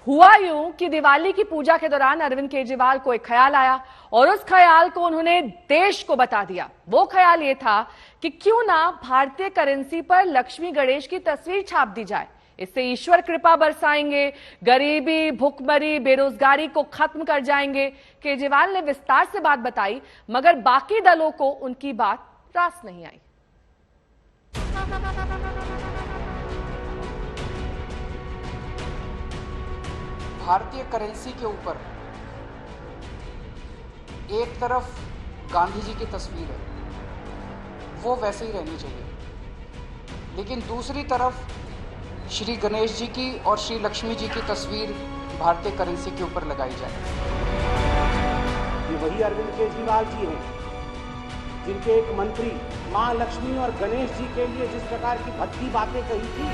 हुआ यूं कि दिवाली की पूजा के दौरान अरविंद केजरीवाल को एक ख्याल आया और उस ख्याल को उन्होंने देश को बता दिया। वो ख्याल ये था कि क्यों ना भारतीय करेंसी पर लक्ष्मी गणेश की तस्वीर छाप दी जाए। इससे ईश्वर कृपा बरसाएंगे, गरीबी, भुखमरी, बेरोजगारी को खत्म कर जाएंगे। केजरीवाल ने विस्तार से बात बताई, मगर बाकी दलों को उनकी बात रास नहीं आई। भारतीय करेंसी के ऊपर एक तरफ गांधी जी की तस्वीर है, वो वैसे ही रहनी चाहिए, लेकिन दूसरी तरफ श्री गणेश जी की और श्री लक्ष्मी जी की तस्वीर भारतीय करेंसी के ऊपर लगाई जाए। ये वही अरविंद केजरीवाल जी हैं जिनके एक मंत्री मां लक्ष्मी और गणेश जी के लिए जिस प्रकार की भद्दी बातें कही थी।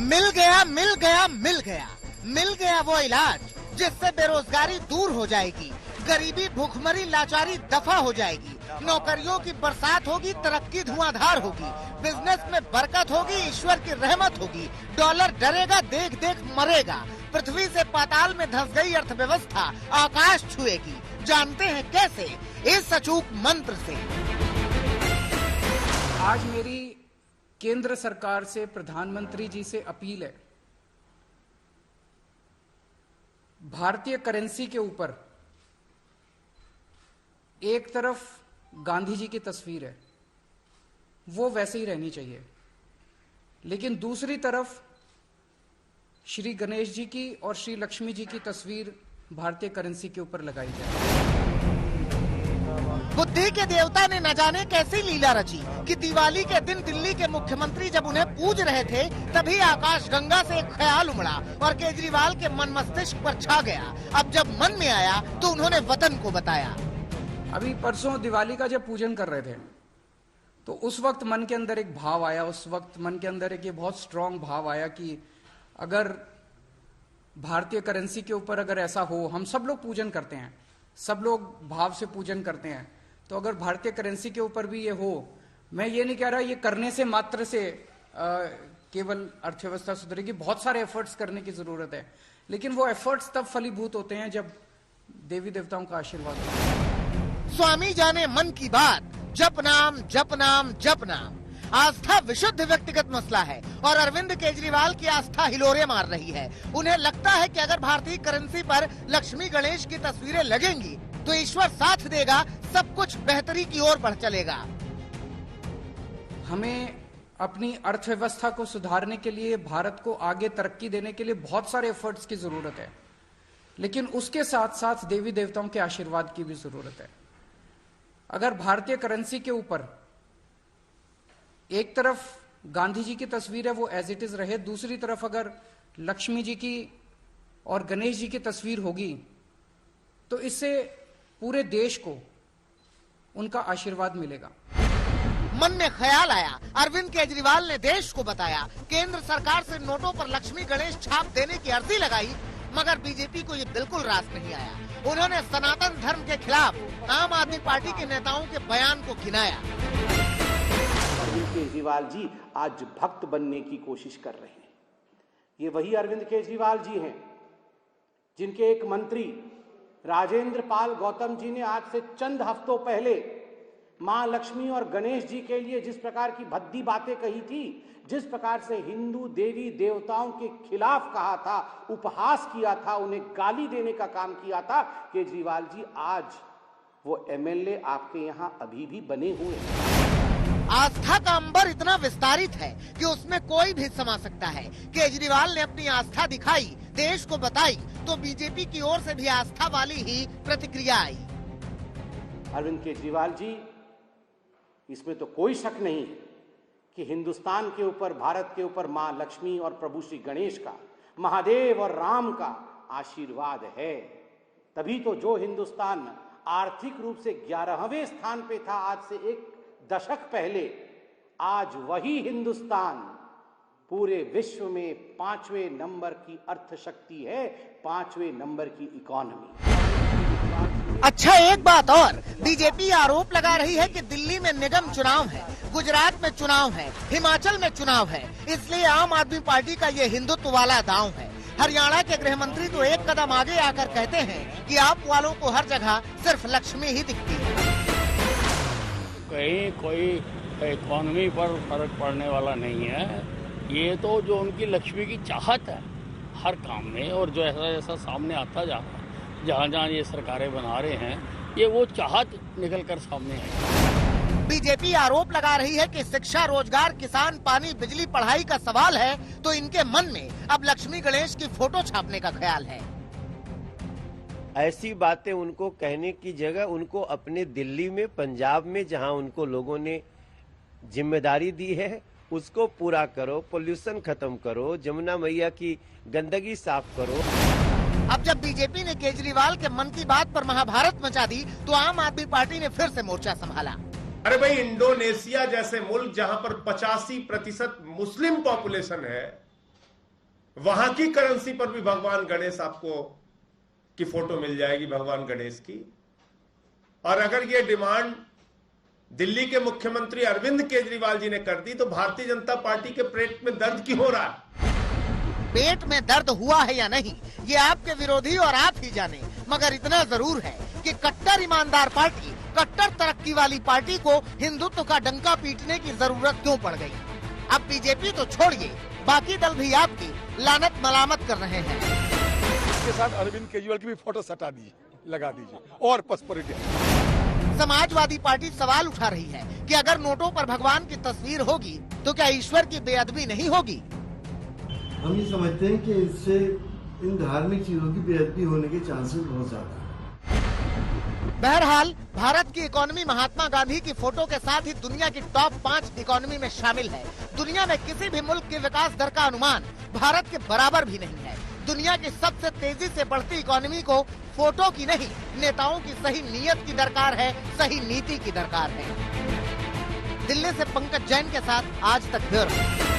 मिल गया, मिल गया, मिल गया, मिल गया वो इलाज जिससे बेरोजगारी दूर हो जाएगी, गरीबी, भूखमरी, लाचारी दफा हो जाएगी, नौकरियों की बरसात होगी, तरक्की धुआंधार होगी, बिजनेस में बरकत होगी, ईश्वर की रहमत होगी, डॉलर डरेगा, देख देख मरेगा, पृथ्वी से पाताल में धंस गई अर्थव्यवस्था आकाश छुएगी। जानते हैं कैसे? इस अचूक मंत्र से। आज मेरी केंद्र सरकार से, प्रधानमंत्री जी से अपील है, भारतीय करेंसी के ऊपर एक तरफ गांधी जी की तस्वीर है, वो वैसे ही रहनी चाहिए, लेकिन दूसरी तरफ श्री गणेश जी की और श्री लक्ष्मी जी की तस्वीर भारतीय करेंसी के ऊपर लगाई जाए। बुद्धि के देवता ने न जाने कैसी लीला रची कि दिवाली के दिन दिल्ली के मुख्यमंत्री जब उन्हें पूज रहे थे, तभी आकाश गंगा से एक ख्याल उमड़ा और केजरीवाल के मन मस्तिष्क पर छा गया। अब जब मन में आया तो उन्होंने वतन को बताया। अभी परसों दिवाली का जब पूजन कर रहे थे, तो उस वक्त मन के अंदर एक भाव आया, उस वक्त मन के अंदर एक ये बहुत स्ट्रांग भाव आया कि अगर भारतीय करेंसी के ऊपर अगर ऐसा हो, हम सब लोग पूजन करते हैं, सब लोग भाव से पूजन करते हैं, तो अगर भारतीय करेंसी के ऊपर भी ये हो, मैं ये नहीं कह रहा ये करने से मात्र से केवल अर्थव्यवस्था सुधरेगी, बहुत सारे एफर्ट्स करने की जरूरत है, लेकिन वो एफर्ट्स तब फलीभूत होते हैं जब देवी देवताओं का आशीर्वाद होता है। स्वामी जाने मन की बात, जप नाम, जप नाम, जप नाम। आस्था विशुद्ध व्यक्तिगत मसला है और अरविंद केजरीवाल की आस्था हिलोरे मार रही है। उन्हें लगता है कि अगर भारतीय करेंसी पर लक्ष्मी गणेश की तस्वीरें लगेंगी तो ईश्वर साथ देगा, सब कुछ बेहतरी की ओर बढ़ चलेगा। हमें अपनी अर्थव्यवस्था को सुधारने के लिए, भारत को आगे तरक्की देने के लिए बहुत सारे एफर्ट्स की जरूरत है, लेकिन उसके साथ साथ देवी देवताओं के आशीर्वाद की भी जरूरत है। अगर भारतीय करेंसी के ऊपर एक तरफ गांधी जी की तस्वीर है, वो एज इट इज रहे, दूसरी तरफ अगर लक्ष्मी जी की और गणेश जी की तस्वीर होगी, तो इससे पूरे देश को उनका आशीर्वाद मिलेगा। मन में ख्याल आया, अरविंद केजरीवाल ने देश को बताया, केंद्र सरकार से नोटों पर लक्ष्मी गणेश छाप देने की अर्जी लगाई, मगर बीजेपी को ये बिल्कुल रास नहीं आया। उन्होंने सनातन धर्म के खिलाफ आम आदमी पार्टी के नेताओं के बयान को घिनाया। अरविंद केजरीवाल जी आज भक्त बनने की कोशिश कर रहे हैं। ये वही अरविंद केजरीवाल जी हैं जिनके एक मंत्री राजेंद्र पाल गौतम जी ने आज से चंद हफ्तों पहले मां लक्ष्मी और गणेश जी के लिए जिस प्रकार की भद्दी बातें कही थी, जिस प्रकार से हिंदू देवी देवताओं के खिलाफ कहा था, उपहास किया था, उन्हें गाली देने का काम किया था, केजरीवाल जी आज वो एमएलए आपके यहां अभी भी बने हुए हैं। आस्था का अंबर इतना विस्तारित है कि उसमें कोई भी समा सकता है। केजरीवाल ने अपनी आस्था दिखाई, देश को बताई, तो बीजेपी की ओर से भी आस्था वाली ही प्रतिक्रिया आई। अरविंद केजरीवाल जी, इसमें तो कोई शक नहीं है कि हिंदुस्तान के ऊपर, भारत के ऊपर मां लक्ष्मी और प्रभु श्री गणेश का, महादेव और राम का आशीर्वाद है। तभी तो जो हिंदुस्तान आर्थिक रूप से 11वें स्थान पे था आज से एक दशक पहले, आज वही हिंदुस्तान पूरे विश्व में 5वें नंबर की अर्थशक्ति है, 5वें नंबर की इकोनॉमी। अच्छा, एक बात और, बीजेपी आरोप लगा रही है कि दिल्ली में निगम चुनाव है, गुजरात में चुनाव है, हिमाचल में चुनाव है, इसलिए आम आदमी पार्टी का ये हिंदुत्व वाला दांव है। हरियाणा के गृह मंत्री तो एक कदम आगे आकर कहते हैं कि आप वालों को हर जगह सिर्फ लक्ष्मी ही दिखती है। कहीं कोई इकोनॉमी पर फर्क पड़ने वाला नहीं है। ये तो जो उनकी लक्ष्मी की चाहत है हर काम में, और जो ऐसा ऐसा सामने आता जा रहा है, जहाँ जहाँ ये सरकारें बना रहे हैं, ये वो चाहत निकल कर सामने आई। बीजेपी आरोप लगा रही है कि शिक्षा, रोजगार, किसान, पानी, बिजली, पढ़ाई का सवाल है तो इनके मन में अब लक्ष्मी गणेश की फोटो छापने का ख्याल है। ऐसी बातें उनको कहने की जगह उनको अपने दिल्ली में, पंजाब में, जहां उनको लोगों ने जिम्मेदारी दी है, उसको पूरा करो। पोल्यूशन खत्म करो, जमुना मैया की गंदगी साफ करो। अब जब बीजेपी ने केजरीवाल के मन की बात पर महाभारत मचा दी तो आम आदमी पार्टी ने फिर से मोर्चा संभाला। अरे भाई, इंडोनेशिया जैसे मुल्क जहां पर 85% मुस्लिम पॉपुलेशन है, वहां की करेंसी पर भी भगवान गणेश आपको की फोटो मिल जाएगी, भगवान गणेश की। और अगर ये डिमांड दिल्ली के मुख्यमंत्री अरविंद केजरीवाल जी ने कर दी तो भारतीय जनता पार्टी के पेट में दर्द क्यों हो रहा है? पेट में दर्द हुआ है या नहीं, ये आपके विरोधी और आप ही जाने, मगर इतना जरूर है कि कट्टर ईमानदार पार्टी, कट्टर तरक्की वाली पार्टी को हिंदुत्व का डंका पीटने की जरूरत क्यों पड़ गई? अब बीजेपी तो छोड़िए, बाकी दल भी आपकी लानत मलामत कर रहे हैं। इसके साथ अरविंद केजरीवाल की भी फोटो सटा दीजिए, लगा दीजिए और पसपरिटी। समाजवादी पार्टी सवाल उठा रही है कि अगर नोटों पर भगवान की तस्वीर होगी तो क्या ईश्वर की बेअदबी नहीं होगी? हम ये समझते हैं कि इससे इन धार्मिक चीजों की बेअदबी होने के चांसेस बहुत ज्यादा है। बहरहाल भारत की इकोनॉमी महात्मा गांधी की फोटो के साथ ही दुनिया की टॉप 5 इकोनॉमी में शामिल है। दुनिया में किसी भी मुल्क की विकास दर का अनुमान भारत के बराबर भी नहीं है। दुनिया की सबसे तेजी से बढ़ती इकोनॉमी को फोटो की नहीं, नेताओं की सही नीयत की दरकार है, सही नीति की दरकार है। दिल्ली से पंकज जैन के साथ आज तक ब्यूरो।